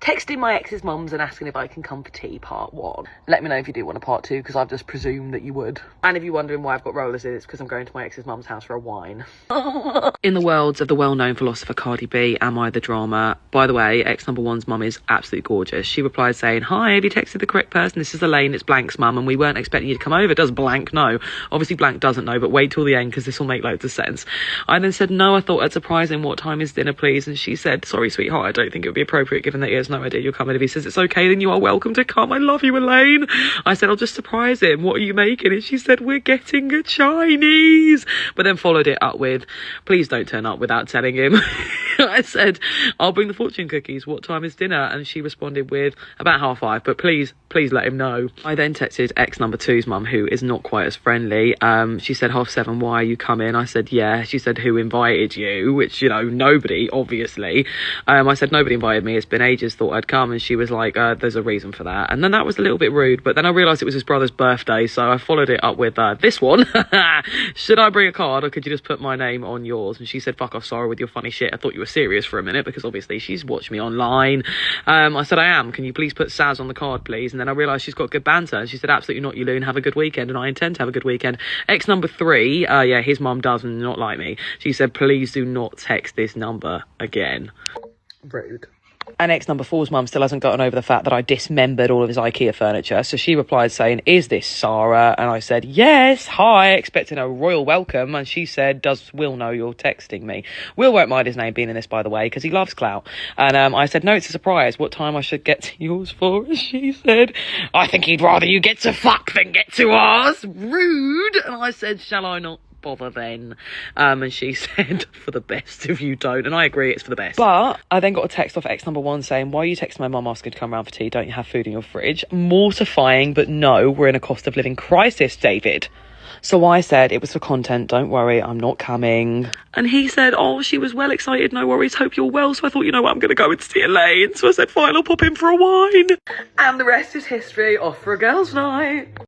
Texting my ex's mums and asking if I can come for tea, part 1. Let me know if you do want a part 2, because I've just presumed that you would. And if you're wondering why I've got rollers in, it's because I'm going to my ex's mum's house for a wine. In the worlds of the well-known philosopher Cardi B, am I the drama? By the way, ex number 1's mum is absolutely gorgeous. She replied saying, "Hi, have you texted the correct person? This is Elaine, it's blank's mum, and we weren't expecting you to come over. Does blank know?" Obviously blank doesn't know, but wait till the end because this will make loads of sense. I then said, "No, I thought I'd surprise him. What time is dinner, please?" And she said, "Sorry, sweetheart, I don't think it would be appropriate given that he has no idea you're coming." If he says it's okay, then you are welcome to come. I love you, Elaine. I said, "I'll just surprise him. What are you making?" And she said, "We're getting a Chinese." But then followed it up with, "Please don't turn up without telling him." I said, "I'll bring the fortune cookies. What time is dinner?" And she responded with, "About 5:30, but please let him know." I then texted ex number 2's mum, who is not quite as friendly. She said, "7:30, why are you coming?" I said, "Yeah." She said, "Who invited you?" Which, you know, nobody, obviously. I said, "Nobody invited me. It's been ages, thought I'd come." And she was like, "There's a reason for that." And then that was a little bit rude, but then I realised it was his brother's birthday, so I followed it up with this one. "Should I bring a card or could you just put my name on yours?" And she said, "Fuck off, Sarah, with your funny shit. I thought you were serious for a minute," because obviously she's watched me online. I said, "I am. Can you please put Saz on the card, please?" And then I realised she's got good banter. And she said, "Absolutely not, Elaine. Have a good weekend." And I intend to have a good weekend. Ex number 3, yeah, his mum does not like me. She said, "Please do not text this number again." Rude. And ex number 4's mum still hasn't gotten over the fact that I dismembered all of his IKEA furniture. So she replied saying, "Is this Sarah?" And I said, "Yes, hi," expecting a royal welcome. And she said, "Does Will know you're texting me?" Will won't mind his name being in this, by the way, because he loves clout. And I said, "No, it's a surprise. What time I should get to yours for?" And she said, "I think he'd rather you get to fuck than get to ours." Rude. And I said, "Shall I not bother then?" And she said, "For the best if you don't." And I agree, it's for the best. But I then got a text off ex number 1 saying, "Why are you texting my mum asking to come round for tea? Don't you have food in your fridge?" Mortifying, but no, we're in a cost of living crisis, David. So I said, "It was for content, don't worry, I'm not coming." And he said, "Oh, she was well excited, no worries, hope you're well." So I thought, you know what, I'm going to go and see Elaine. So I said, "Fine, I'll pop in for a wine." And the rest is history. Off for a girls' night.